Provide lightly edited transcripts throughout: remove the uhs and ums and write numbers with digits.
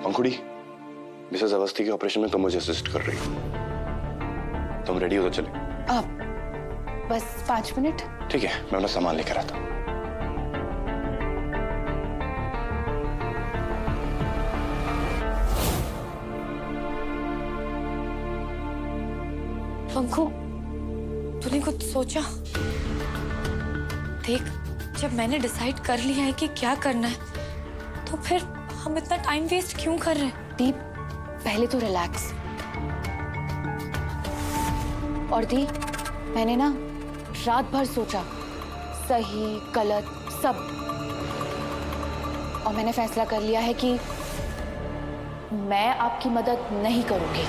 पंखुड़ी, Mrs Awasthi के operation में तुम मुझे असिस्ट कर रही हो। तुम रेडी हो तो चले। बस 5 मिनट। ठीक है, मैं अपना सामान लेकर आता हूँ। पंखु, तूने कुछ सोचा? देख, जब मैंने डिसाइड कर लिया है कि क्या करना है, तो फिर हम इतना टाइम वेस्ट क्यों कर रहे हैं? दीप, पहले तो रिलैक्स। और दी, मैंने ना रात भर सोचा, सही गलत सब, और मैंने फैसला कर लिया है कि मैं आपकी मदद नहीं करूंगी।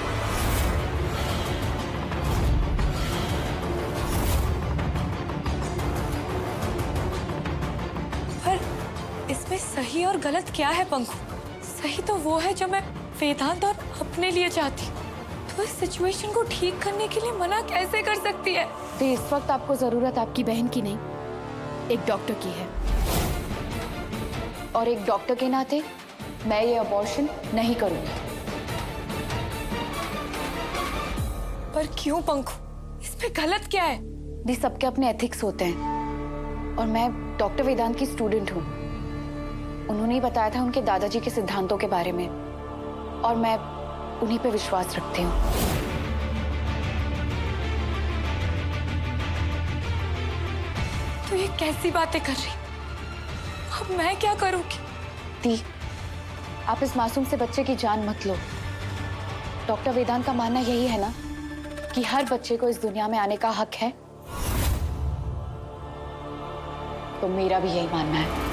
इसमें सही और गलत क्या है पंखु? सही तो वो है जो मैं वेदांत और अपने लिए चाहती हूँ। तो इस सिचुएशन को ठीक करने के लिए मना कैसे कर सकती है? तो इस वक्त आपको जरूरत आपकी बहन की नहीं, एक डॉक्टर की है। और एक डॉक्टर के नाते मैं ये अबॉर्शन नहीं करूंगी। पर क्यों पंखु? इसमें गलत क्या है? दी, सबके अपने एथिक्स होते हैं, और मैं डॉक्टर वेदांत की स्टूडेंट हूँ। उन्होंने ही बताया था उनके दादाजी के सिद्धांतों के बारे में, और मैं उन्हीं पे विश्वास रखती हूँ। तो ये कैसी बातें कर रही? अब मैं क्या करूँगी? दी, आप इस मासूम से बच्चे की जान मत लो। डॉक्टर वेदांत का मानना यही है ना कि हर बच्चे को इस दुनिया में आने का हक है, तो मेरा भी यही मानना है।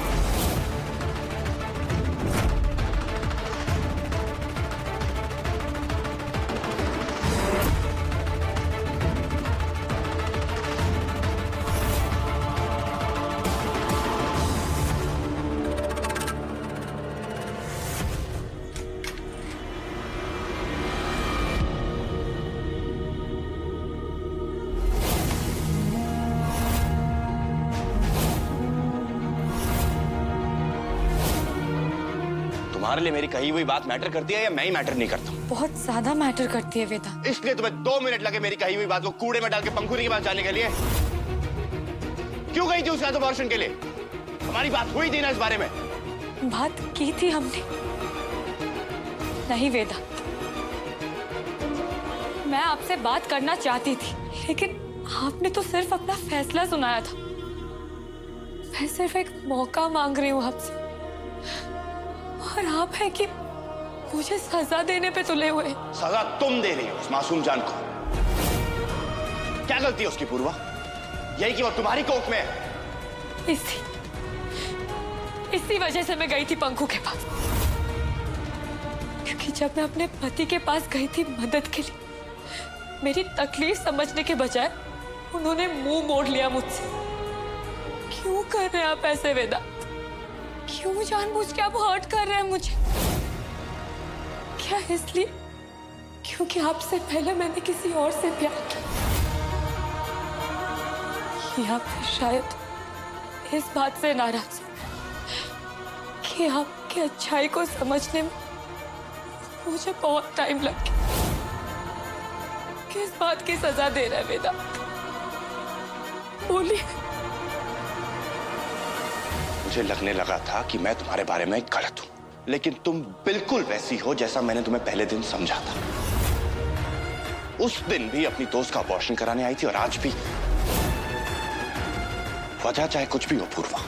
तुम्हारे लिए मेरी कही हुई बात मैटर करती है या मैं ही मैटर नहीं करता? बहुत ज्यादा मैटर करती है वेदा। इसलिए तुम्हें 2 मिनट लगे मेरी कही हुई बात को कूड़े में डाल के पंखुड़ी के पास जाने के लिए? क्यों गई थी उसके साथ अबॉर्शन के लिए? हमारी बात हुई थी ना इस बारे में? बात की थी हमने। नहीं वेदा, मैं आपसे बात करना चाहती थी, लेकिन आपने तो सिर्फ अपना फैसला सुनाया था। मैं सिर्फ एक मौका मांग रही हूँ आपसे, और आप है कि मुझे सजा देने पे तुले हुए। सजा तुम दे रही हो उस मासूम जान को। क्या गलती है उसकी पूर्वा? यही कि वो तुम्हारी कोख में है। इसी वजह से मैं गई थी पंखु के पास, क्योंकि जब मैं अपने पति के पास गई थी मदद के लिए, मेरी तकलीफ समझने के बजाय उन्होंने मुंह मोड़ लिया मुझसे। क्यों कर रहे हैं आप ऐसे वेदा? क्यों जानबूझ के आप हर्ट कर रहे हैं मुझे? क्या इसलिए क्योंकि आपसे पहले मैंने किसी और से प्यार किया, या फिर शायद इस बात से नाराज कि आपकी अच्छाई को समझने में मुझे बहुत टाइम लग गया? किस बात की सजा दे रहा है वेदा? बोलिए। मुझे लगने लगा था कि मैं तुम्हारे बारे में गलत हूं, लेकिन तुम बिल्कुल वैसी हो जैसा मैंने तुम्हें पहले दिन समझा था। उस दिन भी अपनी दोस्त का अबॉर्शन कराने आई थी, और आज भी। वजह चाहे कुछ भी हो पूर्वा,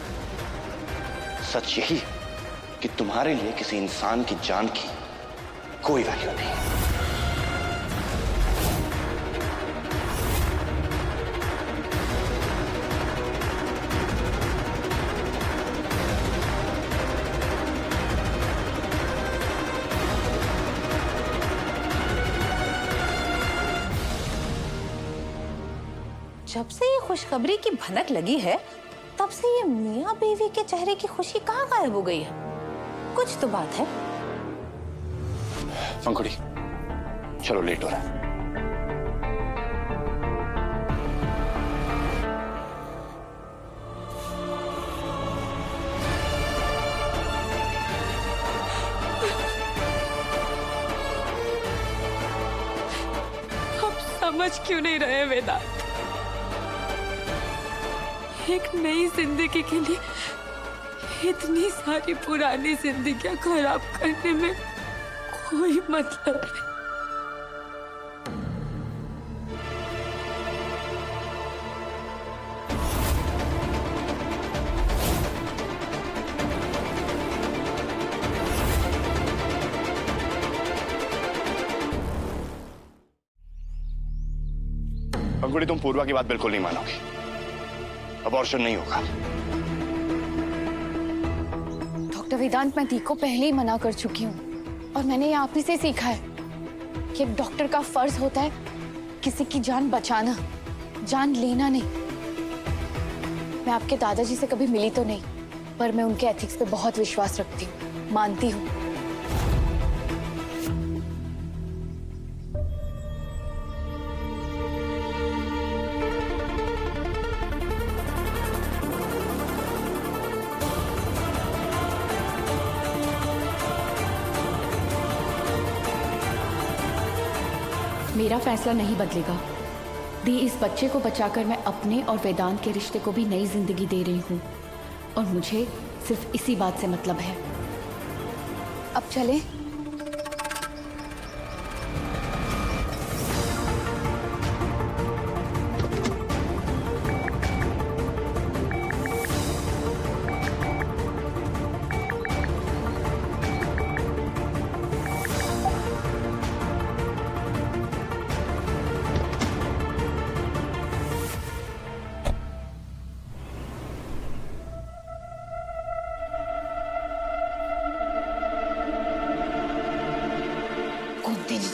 सच यही है कि तुम्हारे लिए किसी इंसान की जान की कोई वैल्यू नहीं। जब से ये खुशखबरी की भनक लगी है, तब से ये मियाँ बीवी के चेहरे की खुशी कहाँ गायब हो गई है? कुछ तो बात है। पंखुड़ी, चलो लेट हो रहा है। समझ क्यों नहीं रहे वेदांत? एक नई जिंदगी के लिए इतनी सारी पुरानी जिंदगियां खराब करने में कोई मतलब नहीं। पंखुड़ी, तुम पूर्वा की बात बिल्कुल नहीं मानोगी। अबॉर्शन नहीं होगा। डॉक्टर वेदांत, मैं दी को पहले ही मना कर चुकी हूँ और मैंने ये आप ही से सीखा है कि एक डॉक्टर का फर्ज होता है किसी की जान बचाना, जान लेना नहीं। मैं आपके दादाजी से कभी मिली तो नहीं, पर मैं उनके एथिक्स पे बहुत विश्वास रखती हूँ, मानती हूँ। मेरा फैसला नहीं बदलेगा। दी, इस बच्चे को बचाकर मैं अपने और वेदांत के रिश्ते को भी नई जिंदगी दे रही हूँ और मुझे सिर्फ इसी बात से मतलब है। अब चले।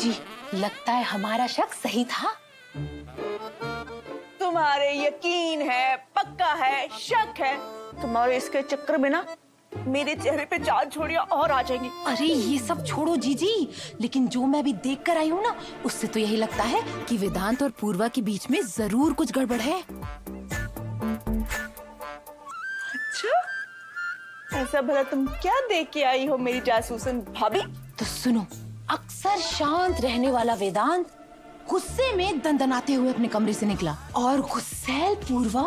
जी, लगता है हमारा शक सही था। तुम्हारे यकीन है, पक्का है, शक है, तुम्हारे इसके चक्कर में ना मेरे चेहरे पे 4 झोड़ियां और आ जाएंगी। अरे ये सब छोड़ो जीजी, लेकिन जो मैं अभी देख कर आई हूँ ना, उससे तो यही लगता है कि वेदांत और पूर्वा के बीच में जरूर कुछ गड़बड़ है। अच्छा, ऐसा भला तुम क्या देख के आई हो मेरी जासूसन भाभी? तो सुनो, अक्सर शांत रहने वाला वेदांत गुस्से में दंदनाते हुए अपने कमरे से निकला और गुस्सैल पूर्वा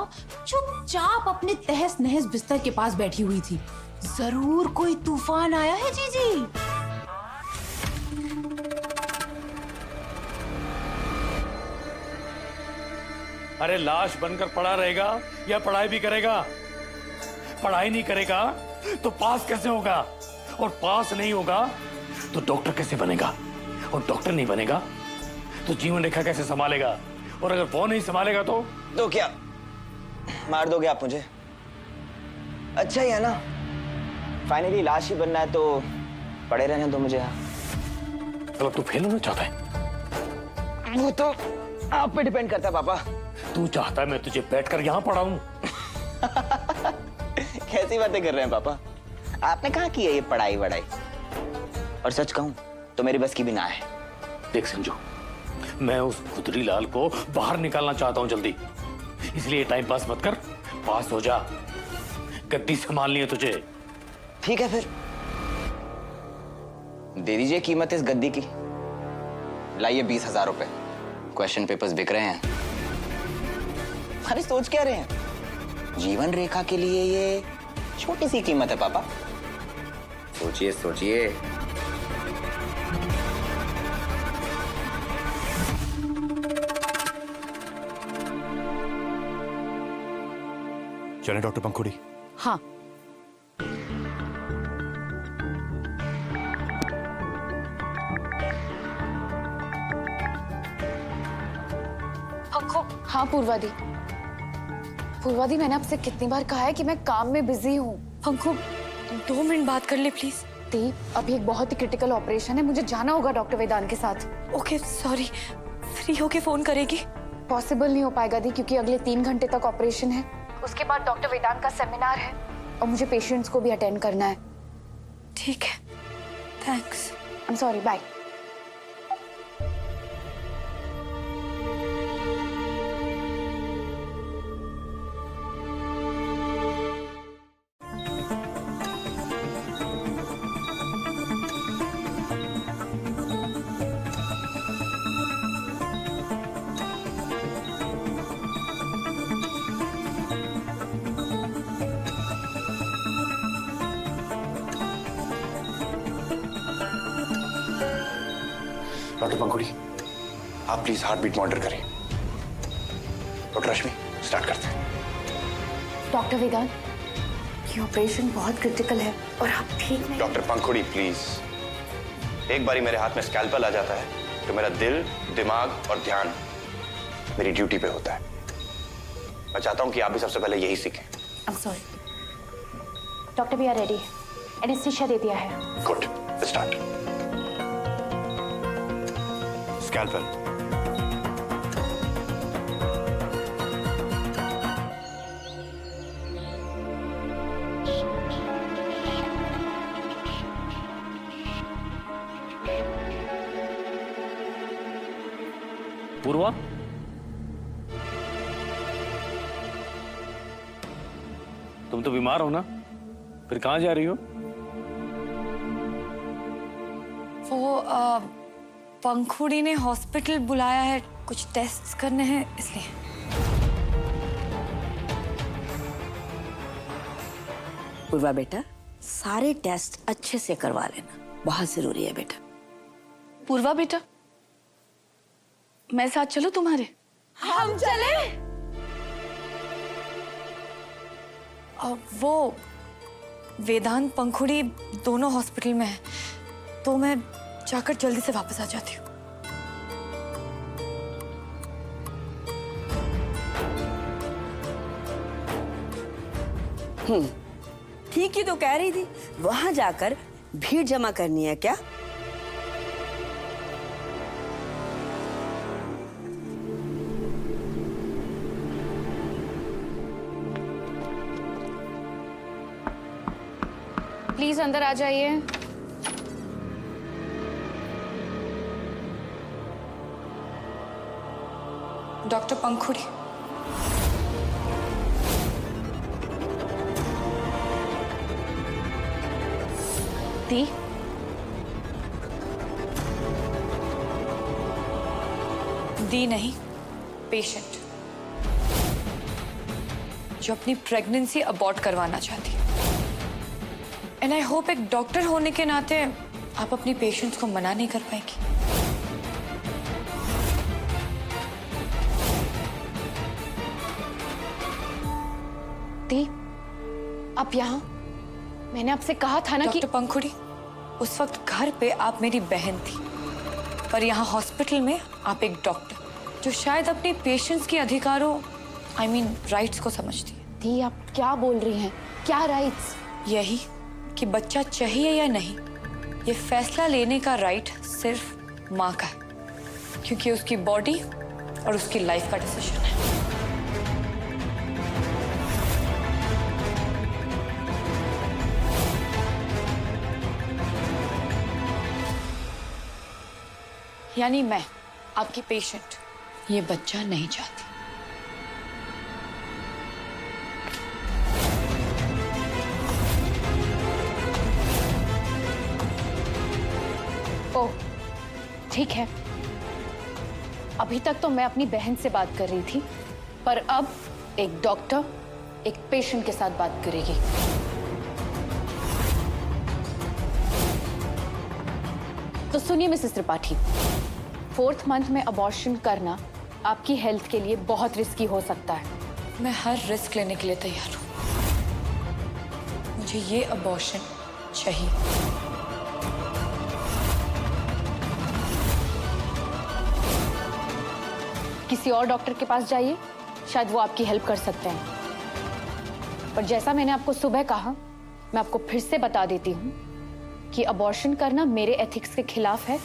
चुपचाप अपने तहस नहस बिस्तर के पास बैठी हुई थी। जरूर कोई तूफान आया है जीजी। अरे लाश बनकर पड़ा रहेगा या पढ़ाई भी करेगा? पढ़ाई नहीं करेगा तो पास कैसे होगा, और पास नहीं होगा तो डॉक्टर कैसे बनेगा, और डॉक्टर नहीं बनेगा तो जीवन रेखा कैसे संभालेगा, और अगर वो नहीं संभालेगा तो क्या मार दोगे आप मुझे? अच्छा ही है ना, फाइनली लाश ही बनना है तो पड़े रहने दो मुझे यहाँ। मतलब तू फेल होना चाहता है? वो तो आप पे डिपेंड करता है पापा। तू चाहता है मैं तुझे बैठकर यहाँ पढ़ाऊं? कैसी बातें कर रहे हैं पापा, आपने कहाँ की है ये पढ़ाई वढ़ाई? और सच कहूं तो मेरी बस की भी ना है। देख संजू, मैं उस खुदरी लाल को बाहर निकालना चाहता हूं जल्दी, इसलिए टाइम पास मत कर, पास हो जा। गद्दी संभालनी है तुझे। ठीक है फिर दे दीजिए कीमत इस गद्दी की। लाइए 20,000 रुपए, क्वेश्चन पेपर्स बिक रहे हैं। अरे सोच क्या रहे हैं, जीवन रेखा के लिए ये छोटी सी कीमत है पापा। सोचिए सोचिए। चले डॉक्टर पंखुड़ी। हाँ, हाँ पूर्वादी, पूर्वादी मैंने आपसे कितनी बार कहा है कि मैं काम में बिजी हूँ। पंखु, 2 मिनट बात कर ले प्लीज। दी, अभी एक बहुत ही क्रिटिकल ऑपरेशन है, मुझे जाना होगा डॉक्टर वेदांत के साथ। ओके सॉरी, फ्री होके फोन करेगी? पॉसिबल नहीं हो पाएगा दी, क्योंकि अगले 3 घंटे तक ऑपरेशन है, उसके बाद डॉक्टर वेदांत का सेमिनार है और मुझे पेशेंट्स को भी अटेंड करना है। ठीक है, thanks. I am sorry, bye. Doctor Pankhuri, आप प्लीज हार्ट बीट मॉनिटर करें। डॉक्टर रश्मि, स्टार्ट करते हैं। डॉक्टर वेदांत, ये ऑपरेशन बहुत क्रिटिकल है और आप ठीक नहीं। डॉक्टर पंखुड़ी प्लीज, एक बारी मेरे हाथ में स्कैल्पल आ जाता है तो मेरा दिल, दिमाग और ध्यान मेरी ड्यूटी पे होता है। मैं चाहता हूं कि आप भी सबसे पहले यही सीखें। I'm sorry. Doctor we are ready. Anaesthesia दे दिया है। Good, start. स्कैल्पल। पूर्वा, तुम तो बीमार हो ना, फिर कहाँ जा रही हो? वो पंखुड़ी ने हॉस्पिटल बुलाया है, कुछ टेस्ट्स करने हैं इसलिए। पूर्वा बेटा, सारे टेस्ट अच्छे से करवा लेना, बहुत जरूरी है बेटा। पूर्वा बेटा, मैं साथ चलूं तुम्हारे? हम चले? वो वेदांत पंखुड़ी दोनों हॉस्पिटल में है, तो मैं जाकर जल्दी से वापस आ जाती हूँ। ठीक ही तो कह रही थी, वहां जाकर भीड़ जमा करनी है क्या? प्लीज अंदर आ जाइए। डॉक्टर पंखुड़ी, दी, दी नहीं, पेशेंट जो अपनी प्रेगनेंसी अबॉर्ट करवाना चाहती है। एंड आई होप एक डॉक्टर होने के नाते आप अपनी पेशेंट्स को मना नहीं कर पाएंगी। दी, आप यहाँ? मैंने आपसे कहा था ना कि डॉक्टर पंखुड़ी, उस वक्त घर पे आप मेरी बहन थी, पर यहाँ हॉस्पिटल में आप एक डॉक्टर जो शायद अपने पेशेंट्स के अधिकारों राइट्स को समझती है। दी, आप क्या बोल रही हैं? क्या राइट्स? यही कि बच्चा चाहिए या नहीं, ये फैसला लेने का राइट सिर्फ माँ का है, क्योंकि उसकी बॉडी और उसकी लाइफ का डिसीजन है। यानी मैं, आपकी पेशेंट, ये बच्चा नहीं चाहती। ओह, ठीक है। अभी तक तो मैं अपनी बहन से बात कर रही थी, पर अब एक डॉक्टर एक पेशेंट के साथ बात करेगी। तो सुनिए मिसेस त्रिपाठी, 4th मंथ में अबॉर्शन करना आपकी हेल्थ के लिए बहुत रिस्की हो सकता है। मैं हर रिस्क लेने के लिए तैयार हूं। मुझे ये अबॉर्शन चाहिए। किसी और डॉक्टर के पास जाइए, शायद वो आपकी हेल्प कर सकते हैं। पर जैसा मैंने आपको सुबह कहा, मैं आपको फिर से बता देती हूँ कि अबॉर्शन करना मेरे एथिक्स के खिलाफ है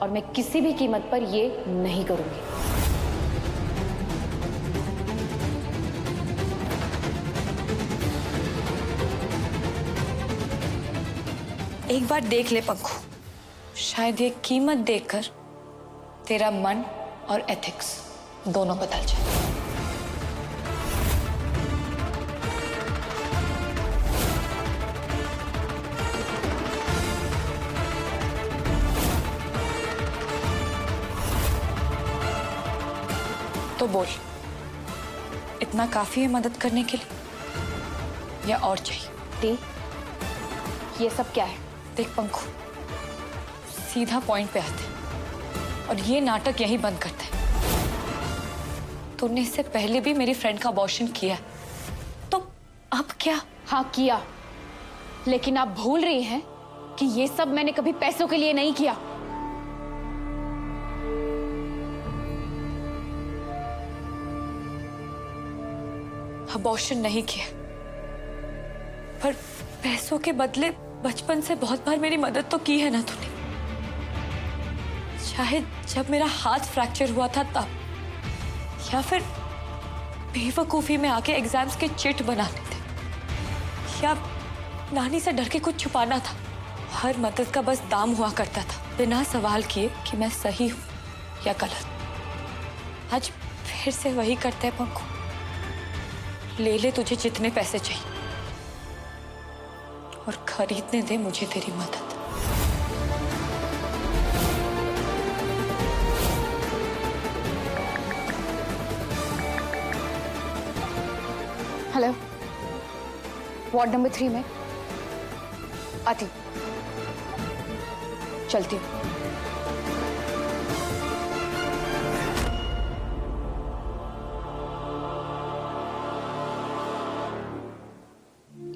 और मैं किसी भी कीमत पर ये नहीं करूंगी। एक बार देख ले पंखु, शायद ये कीमत देखकर तेरा मन और एथिक्स दोनों बदल जाए। तो बोल, इतना काफी है मदद करने के लिए या और चाहिए? दी, ये सब क्या है? देख पंखु, सीधा पॉइंट पे आते हैं। और ये नाटक यहीं बंद करते हैं। तूने इससे पहले भी मेरी फ्रेंड का अबॉर्शन किया है, तो अब क्या? हाँ किया, लेकिन आप भूल रही हैं कि ये सब मैंने कभी पैसों के लिए नहीं किया। अबॉर्शन नहीं किया, पर पैसों के बदले बचपन से बहुत बार मेरी मदद तो की है ना तूने। चाहे जब मेरा हाथ फ्रैक्चर हुआ था तब, या फिर बेवकूफी में आके एग्जाम्स के चिट बनाने थे, या नानी से डर के कुछ छुपाना था। हर मदद का बस दाम हुआ करता था, बिना सवाल किए कि मैं सही हूं या गलत। आज फिर से वही करते हैं पंकु। ले ले तुझे जितने पैसे चाहिए और खरीदने दे मुझे तेरी मदद। हेलो, वार्ड नंबर 3 में आती हूँ, चलती हूँ।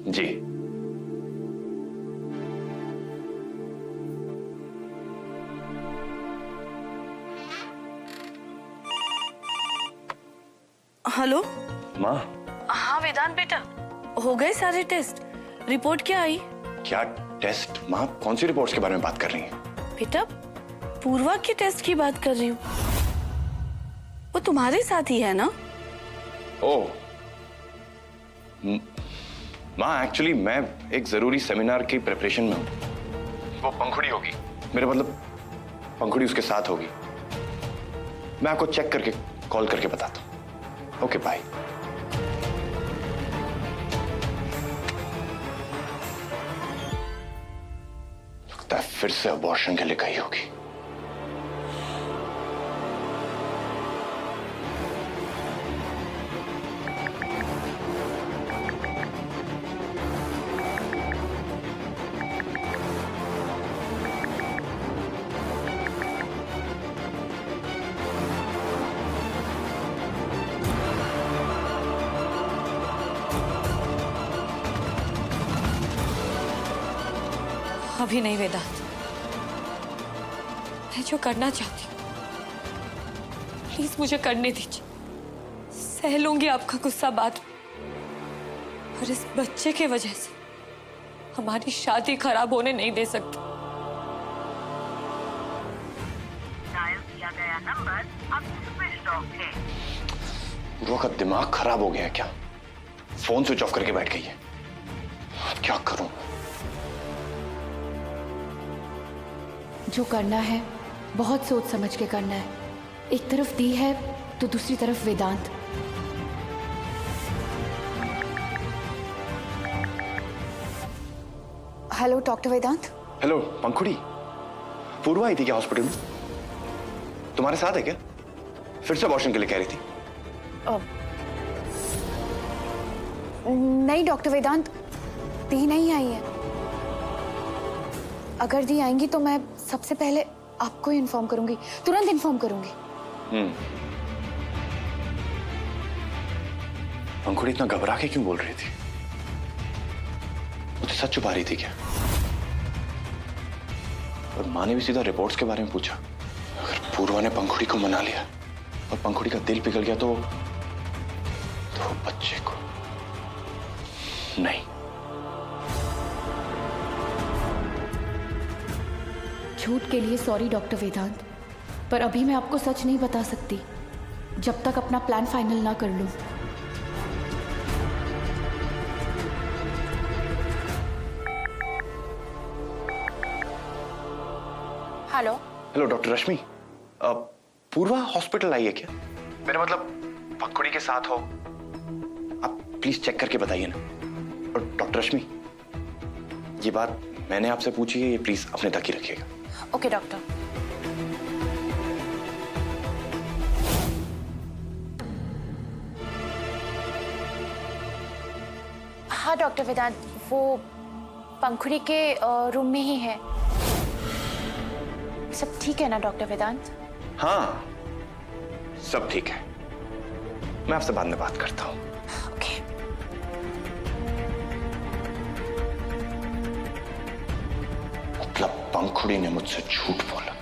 जी। हेलो। माँ, हाँ वेदांत बेटा, हो गए सारे टेस्ट? रिपोर्ट क्या आई? क्या टेस्ट? माँ, कौन सी रिपोर्ट्स के बारे में बात कर रही हैं? बेटा, पूर्वा के टेस्ट की बात कर रही हूँ। वो तुम्हारे साथ ही है ना? ओह, माँ एक्चुअली मैं एक जरूरी सेमिनार की प्रिपरेशन में हूँ। वो पंखुड़ी होगी, मेरा मतलब पंखुड़ी उसके साथ होगी। मैं आपको चेक करके कॉल करके बताता हूँ। Okay bye. लगता है फिर से अबॉर्शन के लिए गई होगी। अभी नहीं वेदांत, मैं जो करना चाहती हूँ प्लीज मुझे करने दीजिए। सह लूंगी आपका गुस्सा बाद में, और इस बच्चे के वजह से हमारी शादी खराब होने नहीं दे सकती। डायल किया गया नंबर अब स्विच ऑफ है। पूर्वा का दिमाग खराब हो गया है क्या? फोन स्विच ऑफ करके बैठ गई है। अब क्या करूं? जो करना है बहुत सोच समझ के करना है। एक तरफ दी है तो दूसरी तरफ वेदांत। हेलो डॉक्टर वेदांत। हेलो पंखुड़ी, पूर्वा आई थी क्या हॉस्पिटल में? तुम्हारे साथ है क्या? फिर से अबॉर्शन के लिए कह रही थी। नहीं डॉक्टर वेदांत, दी नहीं आई है। अगर दी आएंगी तो मैं सबसे पहले आपको ही इन्फॉर्म करूंगी, तुरंत इन्फॉर्म करूंगी। पंखुड़ी इतना घबरा के क्यों बोल रही थी? मुझे सच छुपा रही थी क्या? और माँ ने भी सीधा रिपोर्ट्स के बारे में पूछा। अगर पूर्वा ने पंखुड़ी को मना लिया और पंखुड़ी का दिल पिघल गया तो बच्चे को नहीं। झूठ के लिए सॉरी डॉक्टर वेदांत, पर अभी मैं आपको सच नहीं बता सकती जब तक अपना प्लान फाइनल ना कर लूं। हेलो। हेलो डॉक्टर रश्मि, पूर्वा हॉस्पिटल आई है क्या? मेरा मतलब पंखुड़ी के साथ हो। आप प्लीज चेक करके बताइए ना। और डॉक्टर रश्मि, ये बात मैंने आपसे पूछी है, ये प्लीज अपने तक ही रखिएगा। Okay doctor. हाँ डॉक्टर वेदांत, वो पंखुड़ी के रूम में ही है। सब ठीक है ना डॉक्टर वेदांत? हाँ, सब ठीक है। मैं आपसे बाद में बात करता हूं। ओके। मतलब पंखुड़ी ने मुझसे झूठ बोला।